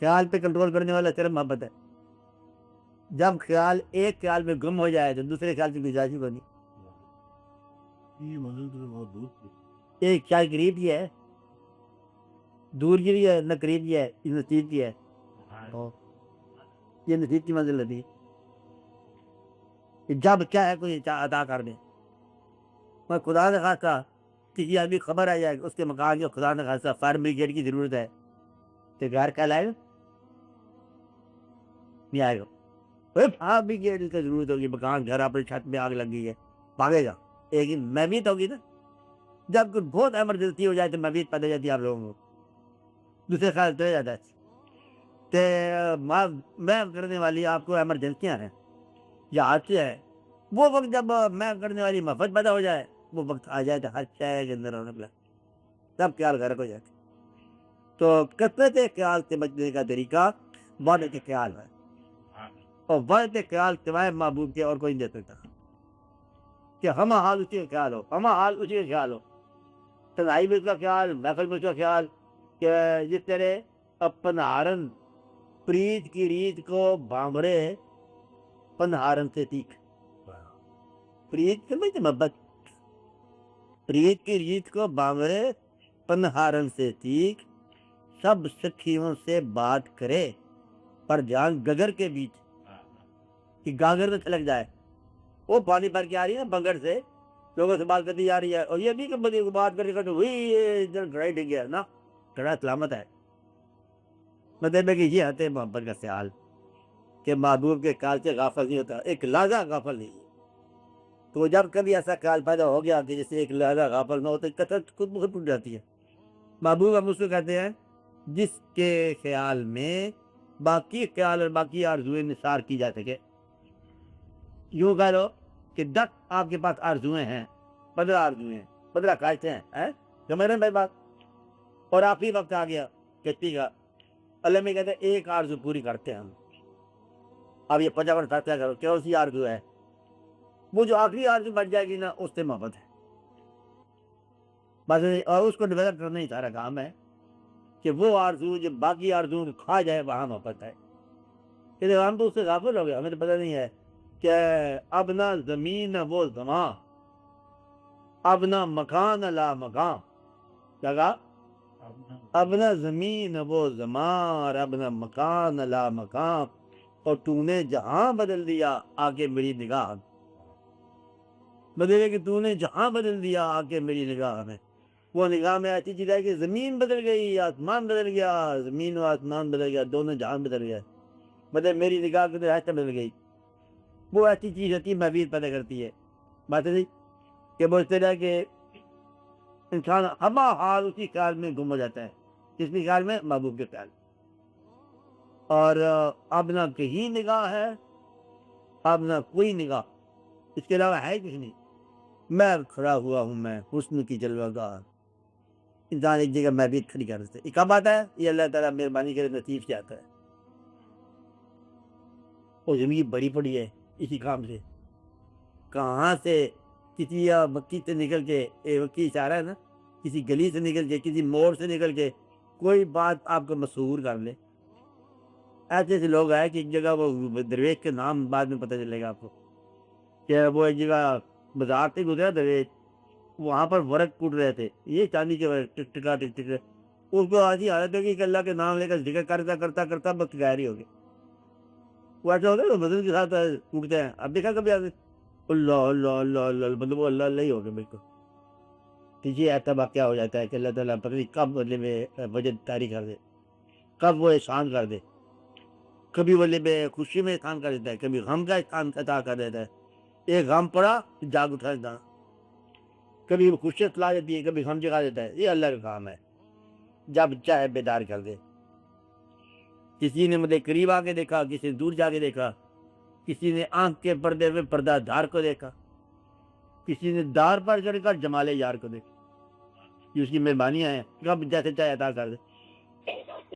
خیال پہ کنٹرول کرنے والا صرف محبت ہے. جب خیال ایک خیال میں گم ہو جائے تو دوسرے خیال کی گنجائش ہی نہیں. ایک خیال قریب ہی ہے, دور کی بھی ہے, نہ قریب کی ہے, یہ نزدیک کی ہے. یہ نزدیک کی منزل ہوتی ہے کہ جب کیا ہے کوئی عطا کر دے. میں خدا نے خواستہ کسی آدمی خبر آ جائے کہ اس کے مکان جو خدا نے خواستہ فائر بریگیڈ کی ضرورت ہے تو گھر کیا لائے گا, نہیں آئے گا. فائر بریگیڈ کی ضرورت ہوگی, مکان گھر اپنی چھت میں آگ لگ گئی ہے, بھاگے گا. لیکن محبت ہوگی نا, جب کوئی بہت ایمرجنسی ہو جائے تو محبت پیدا جاتی ہے آپ لوگوں کو, دوسرے خیال تو جاتا ہے. میں کرنے والی آپ کو ایمرجنسیاں ہیں یا حادثے ہے, وہ وقت جب میں کرنے والی محبت پیدا ہو جائے, وہ وقت آ جائے تو ہر شے کے اندر ہونے لگا, سب خیال غرق ہو جاتے. تو کثرت خیال سے بچنے کا طریقہ وحدت خیال ہے, اور وحدت خیال سوائے محبوب کے اور کوئی نہیں دے سکتا. کہ ہم حال اسی کا خیال ہو, ہم حال اسی کا خیال ہو, تنہائی میں اس کا خیال, محفل میں اس کا خیال. کہ جس طرح پنہارن پریت کی ریت کو بامرے پنہارن سے تیک. پریت سمجھتے محبت, پریت کی ریت کو بامرے پنہارن سے تیک, سب سکھیوں سے بات کرے پر جان گگر کے بیچ. کہ گاگر میں چھلک جائے, وہ پانی بھر کے آ رہی ہے نا بنگر سے, لوگوں سے بات کرتی جا رہی ہے, اور یہ بھی کہ بات کرنے کا تو وہی ادھر گڑائی ڈگ گیا نا, گڑا سلامت ہے. مطلب ہے کہ یہ ہے محبت کا خیال, کہ محبوب کے خیال سے غافل نہیں ہوتا, ایک لحظہ غافل نہیں. تو جب کبھی ایسا خیال پیدا ہو گیا کہ جسے ایک لحظہ غافل نہ ہو تو کثرت خود بخود ٹوٹ جاتی ہے. محبوب ہم اس کو کہتے ہیں جس کے خیال میں باقی خیال اور باقی آرزوئیں نثار کی جا سکے. یوں کہہ لو کہ 10 آپ کے پاس آرزوئیں ہیں, 15 آرزوئیں ہیں, 15 خواہشیں ہیں, سمجھ رہے ہیں بھائی بات. اور آخری وقت آ گیا کشتی کا, اللہ میں کہتے ہیں ایک آرزو پوری کرتے ہیں ہم. اب یہ 55 فیصلہ کرو کیا اسی آرزو ہے, وہ جو آخری آرزو بن جائے گی نا اس سے محبت ہے بس. اور اس کو ڈیولپ کرنا ہی سارا کام ہے, کہ وہ آرزو جو باقی آرزو کھا جائے وہاں محبت ہے. کہ ہم تو اس سے غافل ہو گئے, ہمیں تو پتہ نہیں ہے کہ اب نہ زمین وہ زمان, اب نہ مکان لا مکان. کیا کہا؟ اب نہ زمین وہ زمان, اب نہ مکان لا مکان, اور تو نے جہاں بدل دیا آ کے میری نگاہ. بدلے کہ تو نے جہاں بدل دیا آ کے میری نگاہ میں. وہ نگاہ میں ایسی چیز ہے کہ زمین بدل گئی, آسمان بدل گیا, زمین و آسمان بدل گیا, دونوں جہاں بدل گیا. مطلب میری نگاہ کے اندر ایسا بدل گئی. وہ ایسی چیز ہوتی ہے محبت پیدا کرتی ہے. بات ہے کہ وہ اس طرح کہ انسان ہما حال اسی خیال میں گم ہو جاتا ہے, جس کے خیال میں محبوب کے خیال. اور اب نہ کہیں نگاہ ہے, اب نہ کوئی نگاہ, اس کے علاوہ ہے کچھ نہیں. میں کھڑا ہوا ہوں میں حسن کی جلوہ گاہ. انسان ایک جگہ محبت کھڑی کر دیتے. یہ کب آتا ہے؟ یہ اللہ تعالیٰ مہربانی کرے نصیب سے آتا ہے. وہ زمین بڑی پڑی ہے اسی کام سے. کہاں سے کسی مکی سے نکل کے, مکی اشارہ ہے نا, کسی گلی سے نکل کے, کسی موڑ سے نکل کے کوئی بات آپ کو مشہور کر لے. ایسے ایسے لوگ آئے کہ ایک جگہ وہ درویش کے نام بعد میں پتہ چلے گا آپ کو, کہ وہ ایک جگہ بازار سے گزرا درویش, وہاں پر ورق کوٹ رہے تھے, یہ چاندی کے ورق, ٹک ٹکا ٹک ٹک. اس کو آج ہی حالت ہوگی کہ اللہ کے نام لے کر ذکر کرتا کرتا کرتا بس غائر ہی ہو گیا. وہ ایسا ہوگا تو بدن کے ساتھ ٹوٹتے ہیں. اب دیکھا کبھی آگے اللہ اللہ اللہ اللہ, مطلب وہ اللہ اللہ ہی ہو گیا بالکل. پیچھے ایسا واقعہ ہو جاتا ہے کہ اللہ تعالیٰ پتہ نہیں کب بدلے میں وجہ طاری کر دے, کب وہ احسان کر دے. کبھی بدلے میں خوشی میں احسان کر دیتا ہے, کبھی غم کا احسان عطا کر دیتا ہے. ایک غم پڑا جاگ اٹھا دیتا, کبھی خوشی سلا دیتی ہے, کبھی غم جگا دیتا ہے. یہ اللہ کا کام ہے, جب چاہے بیدار کر دے. کسی نے مجھے قریب آ کے دیکھا, کسی نے دور جا کے دیکھا, کسی نے آنکھ کے پردے میں پردہ دار کو دیکھا, کسی نے دار پر چڑھ کر جمال یار کو دیکھا. یہ اس کی مہربانیاں ہیں, کب جیسے چاہے عطا کر دے.